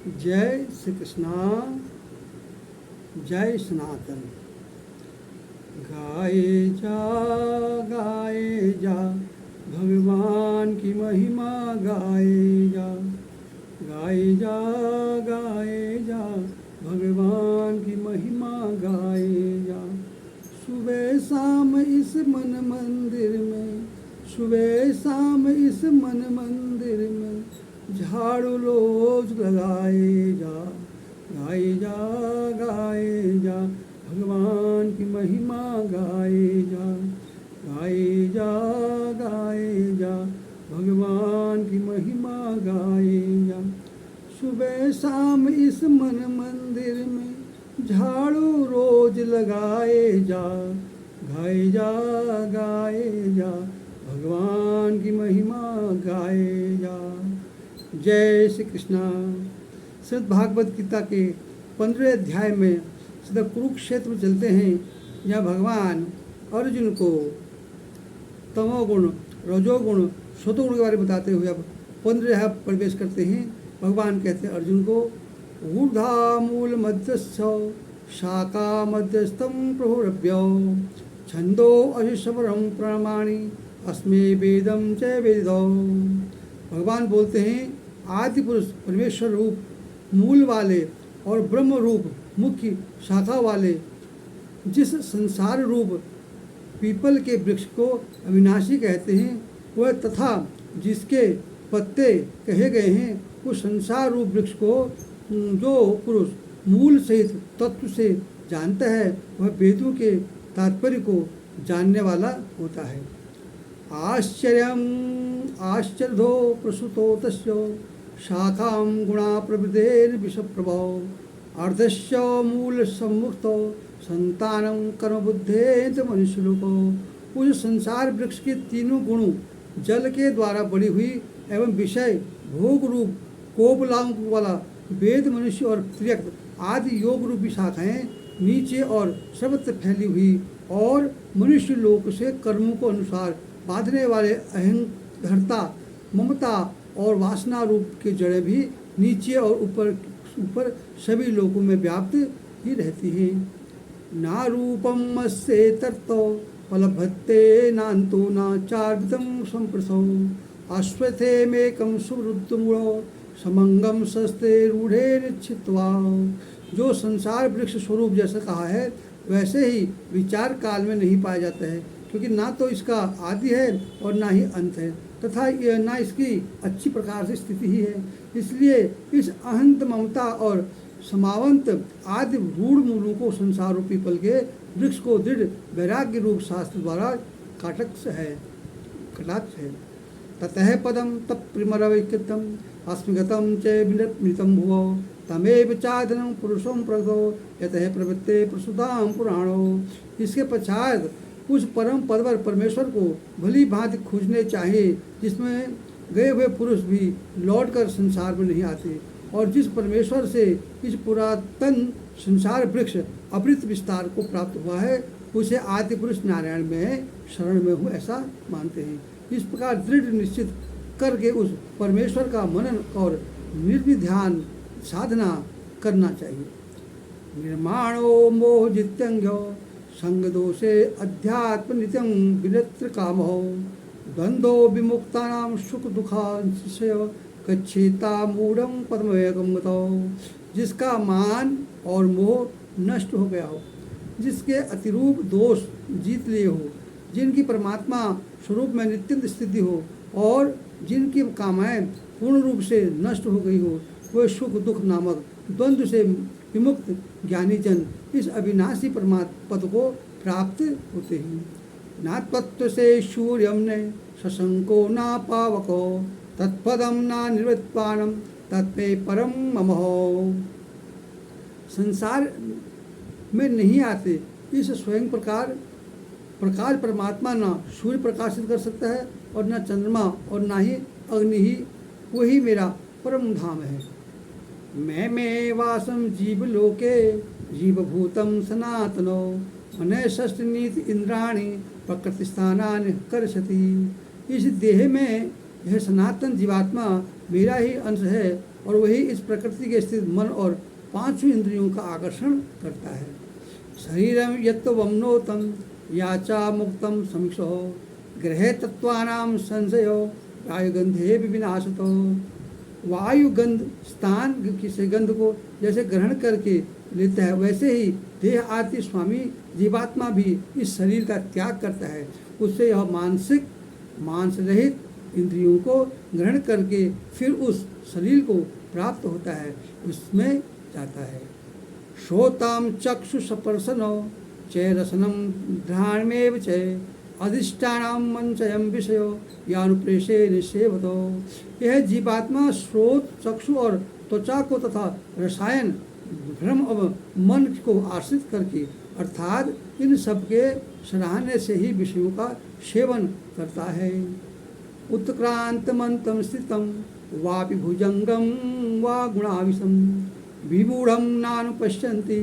जय श्री कृष्णा। जय सनातन। गाए जा भगवान की महिमा गाए जा। गाए जा भगवान की महिमा गाए जा। सुबह शाम इस मन मंदिर में, सुबह शाम इस मन मंदिर में झाड़ू रोज लगाए जा। गाए जा भगवान की महिमा गाए जा। गाए जा भगवान की महिमा गाए जा। सुबह शाम इस मन मंदिर में झाड़ू रोज लगाए जा। गाए जा भगवान की महिमा गाए जा। जय श्री कृष्णा। श्रीमद् भागवत गीता के 15वें अध्याय में सीधा कुरुक्षेत्र में चलते हैं, जहाँ भगवान अर्जुन को तमोगुण, रजोगुण, सतोगुण के बारे में बताते हुए अब 15 प्रवेश करते हैं। भगवान कहते हैं अर्जुन को, ऊर्धा मूल मध्यस्थ शाखा मध्यस्थम प्रभुरभ्यो छंदो अशिशवरम प्रमाणी अस्मे वेदम च वेदो। भगवान बोलते हैं, आदि पुरुष परमेश्वर रूप मूल वाले और ब्रह्म रूप मुख्य शाखा वाले जिस संसार रूप पीपल के वृक्ष को अविनाशी कहते हैं, वह तथा जिसके पत्ते कहे गए हैं, उस संसार रूप वृक्ष को जो पुरुष मूल सहित तत्व से जानता है, वह वेदों के तात्पर्य को जानने वाला होता है। आश्चर्यो प्रसुतो तस्य शाखां गुणा प्रवृतेर विषप्रभो अर्धस्य मूल सम्मुक्तो संतानं कर्म बुद्धेत मनुष्यलोको। उस संसार वृक्ष के तीनों गुणों जल के द्वारा बढ़ी हुई एवं विषय भोग रूप कोपलांक वाला वेद, मनुष्य और त्रियक्त आदि योग रूपी शाखाएं नीचे और सर्वत्र फैली हुई और मनुष्य लोक से कर्मों को अनुसार बांधने वाले अहंकारता, ममता और वासना रूप के जड़ें भी नीचे और ऊपर सभी लोकों में व्याप्त ही रहती हैं। ना रूपम अस्ये तर्तो फलभत्ते नान्तो ना चार्वितम संप्रसो अश्वत्थे मेकम सुवृद्धमूढ़ो समंगम सस्ते रूढ़े निश्चित्वा। जो संसार वृक्ष स्वरूप जैसा कहा है, वैसे ही विचार काल में नहीं पाया जाता है, क्योंकि ना तो इसका आदि है और ना ही अंत है, तथा ना इसकी अच्छी प्रकार से स्थिति ही है। इसलिए इस अहंत, ममता और समावंत आदि रूढ़ मूलों को संसार रूपी पीपल के वृक्ष को दृढ़ वैराग्य रूप शास्त्र द्वारा कटाक्ष है। ततः पदम तत्प्रिमरवैकृतम अस्मिगतम च विनृतम भुवो तमेव चादनं पुरुषों प्रगतो यतः प्रवृत्ते प्रसुताम पुराणो। इसके पश्चात उस परम पद पर परमेश्वर को भली भांति खोजने चाहिए, जिसमें गए हुए पुरुष भी लौटकर संसार में नहीं आते, और जिस परमेश्वर से इस पुरातन संसार वृक्ष अमृत विस्तार को प्राप्त हुआ है, उसे आदि पुरुष नारायण में शरण में हूँ ऐसा मानते हैं। इस प्रकार दृढ़ निश्चित करके उस परमेश्वर का मनन और निर्विध्यान साधना करना चाहिए। निर्माणो मोह जित्यंग्यो संग दोषे अध्यात्म नित्यं विनत्र कामो द्वंद्वो विमुक्तानां सुख दुखांशय गच्छेता मूढ़ं पद्मवेगं गतो। जिसका मान और मोह नष्ट हो गया हो, जिसके अतिरूप दोष जीत लिए हो, जिनकी परमात्मा स्वरूप में नित्य स्थिति हो और जिनकी कामनाएं पूर्ण रूप से नष्ट हो गई हो, वह सुख दुख नामक द्वंद्व से विमुक्त ज्ञानी जन इस अविनाशी परमात्मा पद को प्राप्त होते हैं। ना तत्व से सूर्यम ने शशंको ना पावको तत्पदम ना निर्वत्पानम तत्मे परम ममहो। संसार में नहीं आते इस स्वयं प्रकाश परमात्मा ना सूर्य प्रकाशित कर सकता है और न चंद्रमा और ना ही अग्नि ही, वही मेरा परम धाम है। मैं वासम जीव लोके जीवभूतम सनातनो मने षष्ठ नीति इंद्राणी प्रकृति स्थानानि कर्षति। इस देह में यह सनातन जीवात्मा मेरा ही अंश है और वही इस प्रकृति के स्थित मन और पांचों इंद्रियों का आकर्षण करता है। शरीरम यत्वमनोतम याचा मुक्तम समीक्षो ग्रहे तत्वानाम संशयो वायुगंधे विनाशतो। वायुगंध स्थान किसी गंध को जैसे ग्रहण करके लेता है, वैसे ही देह आदि स्वामी जीवात्मा भी इस शरीर का त्याग करता है। उससे यह मांस रहित इंद्रियों को ग्रहण करके फिर उस शरीर को प्राप्त होता है, उसमें जाता है। श्रोताम चक्षु स्पर्शनो च रसनम घ्राणमेव च अधिष्ठानम मंचयम विषयो यानुप्रेषे निषेवतो। यह जीवात्मा स्रोत, चक्षु और त्वचा को तथा रसायन, भ्रम और मन को आश्रित करके अर्थात इन सबके सराहने से ही विषयों का सेवन करता है। उत्क्रांत मंतम स्थितम वापि भुजंगम वा गुणाविषम विमूढ़म नानुपश्यन्ति